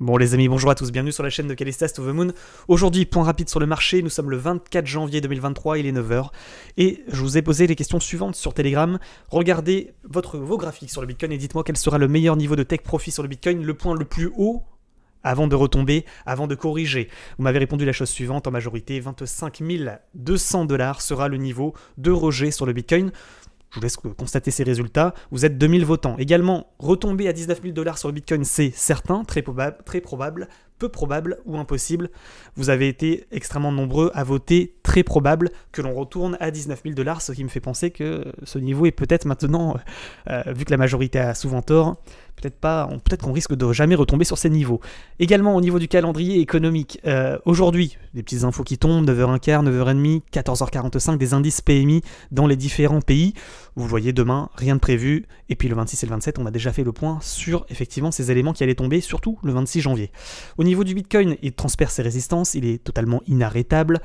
Bon les amis, bonjour à tous, bienvenue sur la chaîne de Callistas to the Moon. Aujourd'hui, point rapide sur le marché, nous sommes le 24 janvier 2023, il est 9 h. Et je vous ai posé les questions suivantes sur Telegram. Regardez vos graphiques sur le Bitcoin et dites-moi quel sera le meilleur niveau de take profit sur le Bitcoin, le point le plus haut avant de retomber, avant de corriger. Vous m'avez répondu la chose suivante, en majorité, 25 200 $ sera le niveau de rejet sur le Bitcoin. Je vous laisse constater ces résultats. Vous êtes 2000 votants. Également, retomber à 19 000 $ sur le Bitcoin, c'est certain, très probable, peu probable ou impossible. Vous avez été extrêmement nombreux à voter très probable que l'on retourne à 19 000 $, ce qui me fait penser que ce niveau est peut-être maintenant, vu que la majorité a souvent tort, peut-être qu'on risque de jamais retomber sur ces niveaux. Également au niveau du calendrier économique, aujourd'hui, des petites infos qui tombent, 9h15, 9h30, 14h45, des indices PMI dans les différents pays. Vous voyez demain, rien de prévu, et puis le 26 et le 27, on a déjà fait le point sur effectivement ces éléments qui allaient tomber, surtout le 26 janvier. Au niveau du Bitcoin, il transperce ses résistances, il est totalement inarrêtable,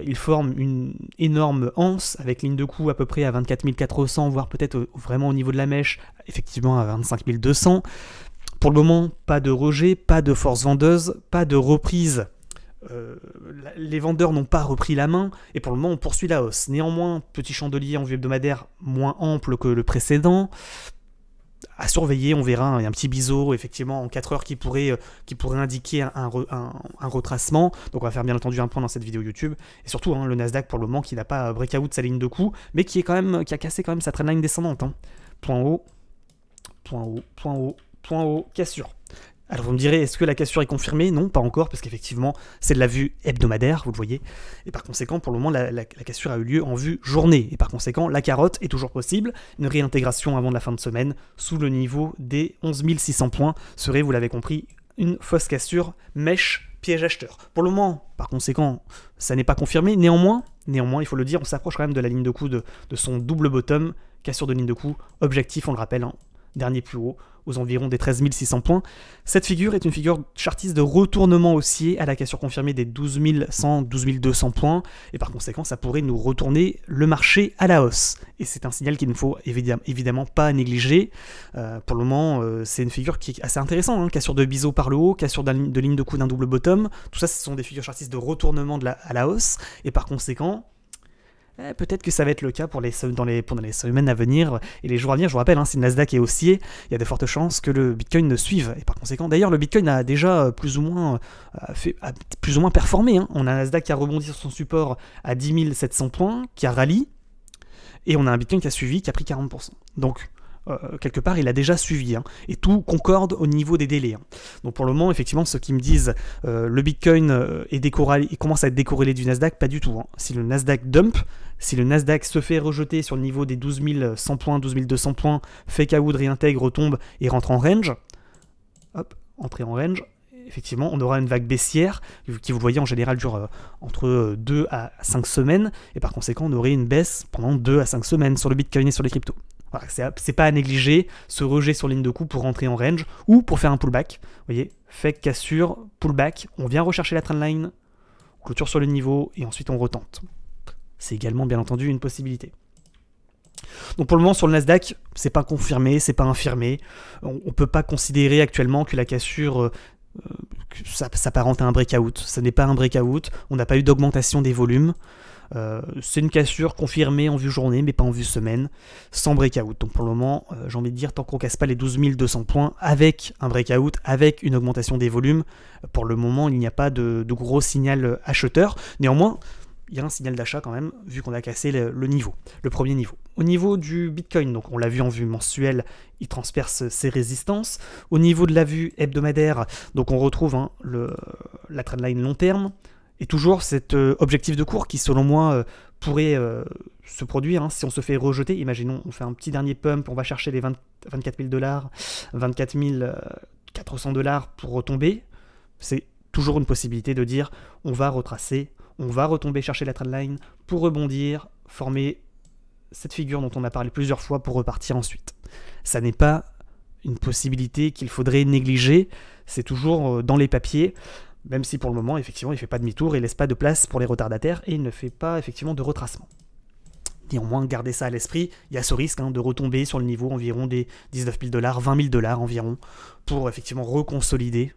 il forme une énorme anse avec ligne de coup à peu près à 24 400, voire peut-être vraiment au niveau de la mèche, effectivement à 25 200. Pour le moment, pas de rejet, pas de force vendeuse, pas de reprise. Les vendeurs n'ont pas repris la main et pour le moment on poursuit la hausse. Néanmoins, petit chandelier en vue hebdomadaire moins ample que le précédent. À surveiller, on verra, il y a un petit biseau effectivement en 4 heures qui pourrait indiquer un retracement. Donc on va faire bien entendu un point dans cette vidéo YouTube. Et surtout le Nasdaq pour le moment qui n'a pas breakout sa ligne de coup, mais qui a cassé quand même sa trendline descendante. Point haut, point haut, point haut, point haut, cassure. Alors vous me direz, est-ce que la cassure est confirmée? Non, pas encore, parce qu'effectivement, c'est de la vue hebdomadaire, vous le voyez. Et par conséquent, pour le moment, la cassure a eu lieu en vue journée. Et par conséquent, la carotte est toujours possible. Une réintégration avant de la fin de semaine, sous le niveau des 11 600 points, serait, vous l'avez compris, une fausse cassure, mèche, piège acheteur. Pour le moment, par conséquent, ça n'est pas confirmé. Néanmoins, il faut le dire, on s'approche quand même de la ligne de coup de son double bottom, cassure de ligne de coup, objectif, on le rappelle, dernier plus haut, aux environs des 13 600 points. Cette figure est une figure chartiste de retournement haussier à la cassure confirmée des 12 100, 12 200 points, et par conséquent, ça pourrait nous retourner le marché à la hausse. Et c'est un signal qu'il ne faut évidemment pas négliger. Pour le moment, c'est une figure qui est assez intéressante, cassure de biseau par le haut, cassure de ligne de coup d'un double bottom, tout ça, ce sont des figures chartistes de retournement à la hausse, et par conséquent, peut-être que ça va être le cas pour les semaines à venir et les jours à venir. Je vous rappelle, si le Nasdaq est haussier, il y a de fortes chances que le Bitcoin ne suive. Et par conséquent, d'ailleurs, le Bitcoin a déjà plus ou moins performé. On a un Nasdaq qui a rebondi sur son support à 10 700 points, qui a rallye, et on a un Bitcoin qui a suivi, qui a pris 40%. Donc, quelque part, il a déjà suivi, et tout concorde au niveau des délais. Donc pour le moment, effectivement, ceux qui me disent le Bitcoin il commence à être décorrélé du Nasdaq, pas du tout. Si le Nasdaq dump, si le Nasdaq se fait rejeter sur le niveau des 12 100 points, 12 200 points, fake out, réintègre, retombe et rentre en range, hop, entrée en range, effectivement, on aura une vague baissière qui, vous le voyez, en général dure entre 2 à 5 semaines, et par conséquent, on aurait une baisse pendant 2 à 5 semaines sur le Bitcoin et sur les cryptos. Voilà, c'est pas à négliger ce rejet sur ligne de coup pour rentrer en range ou pour faire un pullback. Vous voyez, fake, cassure, pullback, on vient rechercher la trendline, on clôture sur le niveau et ensuite on retente. C'est également bien entendu une possibilité. Donc pour le moment sur le Nasdaq, c'est pas confirmé, c'est pas infirmé. On peut pas considérer actuellement que la cassure s'apparente à un breakout. Ce n'est pas un breakout, on n'a pas eu d'augmentation des volumes. C'est une cassure confirmée en vue journée, mais pas en vue semaine, sans breakout. Donc pour le moment, j'ai envie de dire, tant qu'on ne casse pas les 12 200 points avec un breakout, avec une augmentation des volumes, pour le moment, il n'y a pas de gros signal acheteur. Néanmoins, il y a un signal d'achat quand même, vu qu'on a cassé le premier niveau. Au niveau du Bitcoin, donc on l'a vu en vue mensuelle, il transperce ses résistances. Au niveau de la vue hebdomadaire, donc on retrouve la trendline long terme, et toujours cet objectif de cours qui, selon moi, pourrait se produire si on se fait rejeter. Imaginons, on fait un petit dernier pump, on va chercher les 24 000 $, 24 400 $ pour retomber. C'est toujours une possibilité de dire, on va retracer, on va retomber chercher la trendline pour rebondir, former cette figure dont on a parlé plusieurs fois pour repartir ensuite. Ça n'est pas une possibilité qu'il faudrait négliger, c'est toujours dans les papiers. Même si pour le moment, effectivement, il ne fait pas demi-tour, il ne laisse pas de place pour les retardataires et il ne fait pas effectivement de retracement. Néanmoins, gardez ça à l'esprit, il y a ce risque de retomber sur le niveau environ des 19 000 $, 20 000 $ environ, pour effectivement reconsolider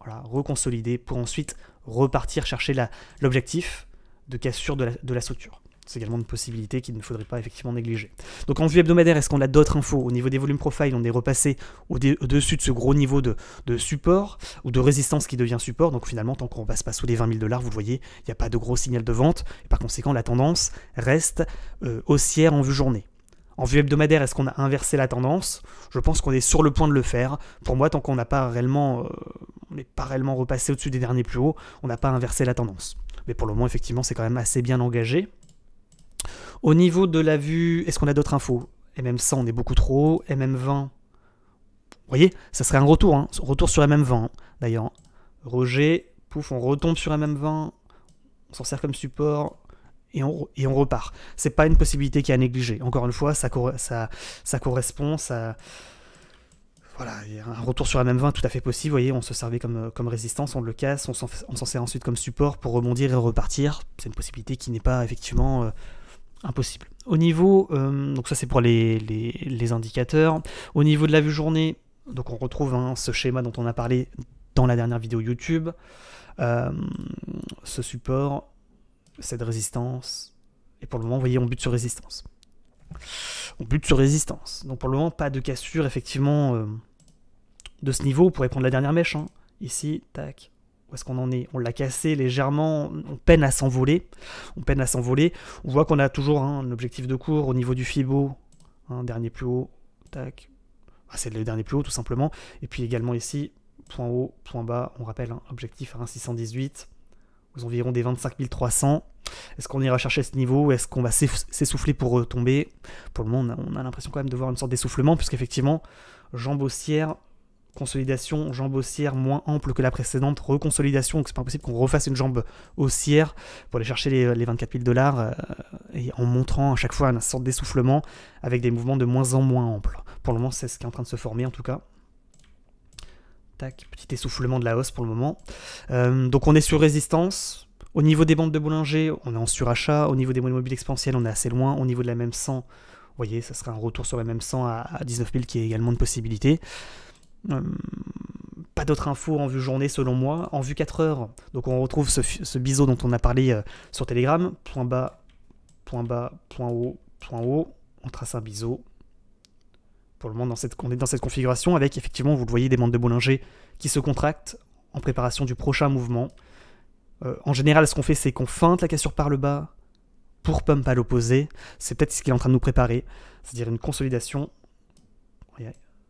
Voilà, reconsolider pour ensuite repartir chercher l'objectif de cassure de la structure. C'est également une possibilité qu'il ne faudrait pas effectivement négliger. Donc en vue hebdomadaire, est-ce qu'on a d'autres infos? Au niveau des volumes profile, on est repassé au-dessus de ce gros niveau de support ou de résistance qui devient support. Donc finalement, tant qu'on ne passe pas sous les 20 000 $, vous le voyez, il n'y a pas de gros signal de vente. Et par conséquent, la tendance reste haussière en vue journée. En vue hebdomadaire, est-ce qu'on a inversé la tendance? Je pense qu'on est sur le point de le faire. Pour moi, tant qu'on n'a pas réellement, on n'est pas réellement repassé au-dessus des derniers plus hauts, on n'a pas inversé la tendance. Mais pour le moment, effectivement, c'est quand même assez bien engagé. Au niveau de la vue, est-ce qu'on a d'autres infos? MM100, on est beaucoup trop haut. MM20, vous voyez, ça serait un retour. Hein. Retour sur MM20, hein. D'ailleurs. Rejet, pouf, on retombe sur MM20, on s'en sert comme support, et on repart. C'est pas une possibilité qui est à négliger. Encore une fois, ça correspond, voilà, il y a un retour sur MM20 tout à fait possible. Vous voyez, on se servait comme résistance, on le casse, on s'en sert ensuite comme support pour rebondir et repartir. C'est une possibilité qui n'est pas effectivement impossible. Au niveau, donc ça c'est pour les indicateurs. Au niveau de la vue journée, donc on retrouve ce schéma dont on a parlé dans la dernière vidéo YouTube. Ce support, cette résistance, et pour le moment, vous voyez, on bute sur résistance. On bute sur résistance. Donc pour le moment, pas de cassure effectivement de ce niveau. On pourrait prendre la dernière mèche. Hein. Ici, tac. Où est-ce qu'on en est? On l'a cassé légèrement. On peine à s'envoler. On peine à s'envoler. On voit qu'on a toujours un objectif de cours au niveau du Fibo. Dernier plus haut. Tac. Ah, c'est le dernier plus haut tout simplement. Et puis également ici, point haut, point bas. On rappelle, objectif à 1,618. Aux environs des 25 300. Est-ce qu'on ira chercher ce niveau ou est-ce qu'on va s'essouffler pour retomber? Pour le moment, on a l'impression quand même de voir une sorte d'essoufflement, puisqu'effectivement, jambe haussière, consolidation, jambe haussière moins ample que la précédente, reconsolidation, donc c'est pas possible qu'on refasse une jambe haussière pour aller chercher les 24 000 $, et en montrant à chaque fois une sorte d'essoufflement avec des mouvements de moins en moins amples. Pour le moment, c'est ce qui est en train de se former en tout cas. Tac, petit essoufflement de la hausse pour le moment. Donc on est sur résistance. Au niveau des bandes de Bollinger, on est en surachat. Au niveau des moyennes mobiles exponentielles, on est assez loin. Au niveau de la MM100, vous voyez, ça serait un retour sur la MM100 à 19 000 qui est également une possibilité. Pas d'autres infos en vue journée selon moi. En vue 4 heures, donc on retrouve ce biseau dont on a parlé sur Telegram. Point bas, point haut, point haut. On trace un biseau. Pour le moment, on est dans cette configuration avec effectivement, vous le voyez, des bandes de Bollinger qui se contractent en préparation du prochain mouvement. En général, ce qu'on fait, c'est qu'on feinte la cassure par le bas pour pump à l'opposé. C'est peut-être ce qu'il est en train de nous préparer, c'est-à-dire une consolidation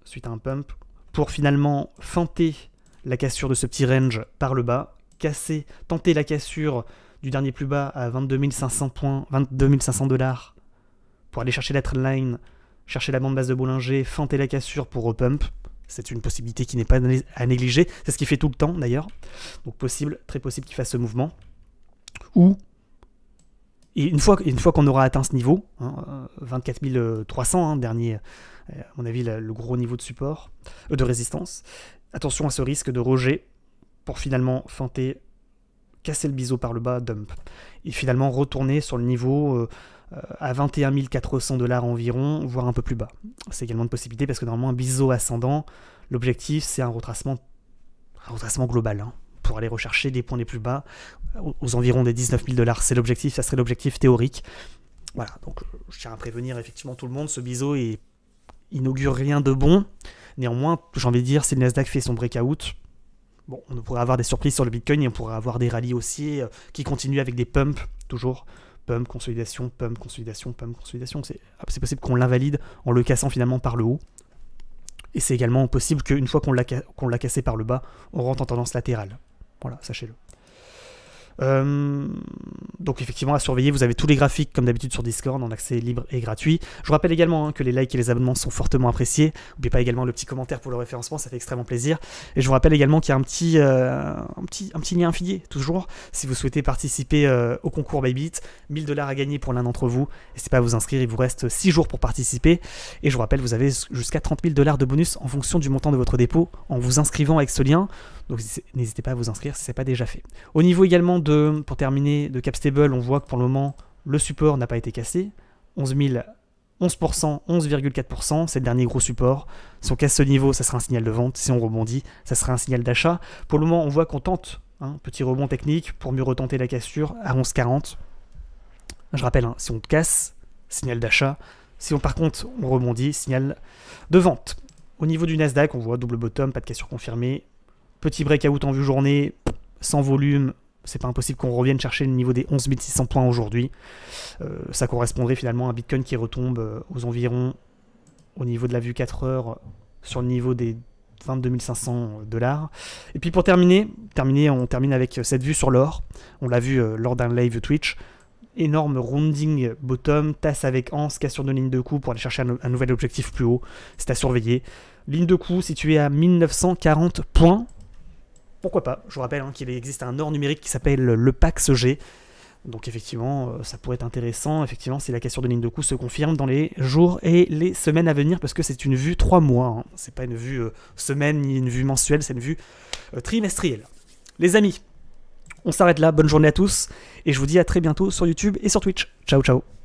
suite à un pump pour finalement feinter la cassure de ce petit range par le bas, tenter la cassure du dernier plus bas à 22 500 points, 22 500 $, pour aller chercher la trendline, chercher la bande basse de Bollinger, feinter la cassure pour repump. C'est une possibilité qui n'est pas à négliger. C'est ce qu'il fait tout le temps d'ailleurs. Donc possible, très possible qu'il fasse ce mouvement. Et une fois qu'on aura atteint ce niveau, 24 300, dernier, à mon avis, le gros niveau de support, de résistance, attention à ce risque de rejet pour finalement feinter, casser le biseau par le bas, dump. Et finalement retourner sur le niveau à 21 400 $ environ, voire un peu plus bas. C'est également une possibilité parce que normalement un biseau ascendant, l'objectif c'est un retracement global, pour aller rechercher les points les plus bas, aux environs des 19 000 $. C'est l'objectif, ça serait l'objectif théorique. Voilà, donc je tiens à prévenir effectivement tout le monde, ce biseau inaugure rien de bon. Néanmoins, j'ai envie de dire, si le Nasdaq fait son breakout, bon, on pourrait avoir des surprises sur le Bitcoin et on pourrait avoir des rallyes aussi qui continuent avec des pumps, toujours. Pump, consolidation, pump, consolidation, pump, consolidation. C'est possible qu'on l'invalide en le cassant finalement par le haut. Et c'est également possible qu'une fois qu'on l'a cassé par le bas, on rentre en tendance latérale. Voilà, sachez-le. Donc effectivement à surveiller, vous avez tous les graphiques comme d'habitude sur Discord en accès libre et gratuit. Je vous rappelle également que les likes et les abonnements sont fortement appréciés. N'oubliez pas également le petit commentaire pour le référencement, ça fait extrêmement plaisir. Et je vous rappelle également qu'il y a un petit lien affilié toujours si vous souhaitez participer au concours Bybit. 1000 $ à gagner pour l'un d'entre vous. N'hésitez pas à vous inscrire, il vous reste 6 jours pour participer. Et je vous rappelle, vous avez jusqu'à 30 000 $ de bonus en fonction du montant de votre dépôt en vous inscrivant avec ce lien. Donc n'hésitez pas à vous inscrire si ce n'est pas déjà fait. Au niveau également pour terminer, de Capstable, on voit que pour le moment, le support n'a pas été cassé. 11 11%, 11,4%, c'est le dernier gros support. Si on casse ce niveau, ça sera un signal de vente. Si on rebondit, ça sera un signal d'achat. Pour le moment, on voit qu'on tente un petit rebond technique pour mieux retenter la cassure à 11,40. Je rappelle, si on casse, signal d'achat. Si on, par contre, on rebondit, signal de vente. Au niveau du Nasdaq, on voit double bottom, pas de cassure confirmée. Petit breakout en vue journée, sans volume. C'est pas impossible qu'on revienne chercher le niveau des 11 600 points aujourd'hui. Ça correspondrait finalement à un Bitcoin qui retombe aux environs, au niveau de la vue 4 heures, sur le niveau des 22 500 $. Et puis pour terminer, on termine avec cette vue sur l'or. On l'a vu lors d'un live Twitch. Énorme rounding bottom, tasse avec anse, cassure de ligne de coup pour aller chercher un nouvel objectif plus haut. C'est à surveiller. Ligne de coup située à 1940 points. Pourquoi pas? Je vous rappelle qu'il existe un or numérique qui s'appelle le PAX-G. Donc effectivement, ça pourrait être intéressant, effectivement, si la cassure de ligne de coup se confirme dans les jours et les semaines à venir, parce que c'est une vue 3 mois. C'est pas une vue semaine ni une vue mensuelle, c'est une vue trimestrielle. Les amis, on s'arrête là, bonne journée à tous, et je vous dis à très bientôt sur YouTube et sur Twitch. Ciao, ciao.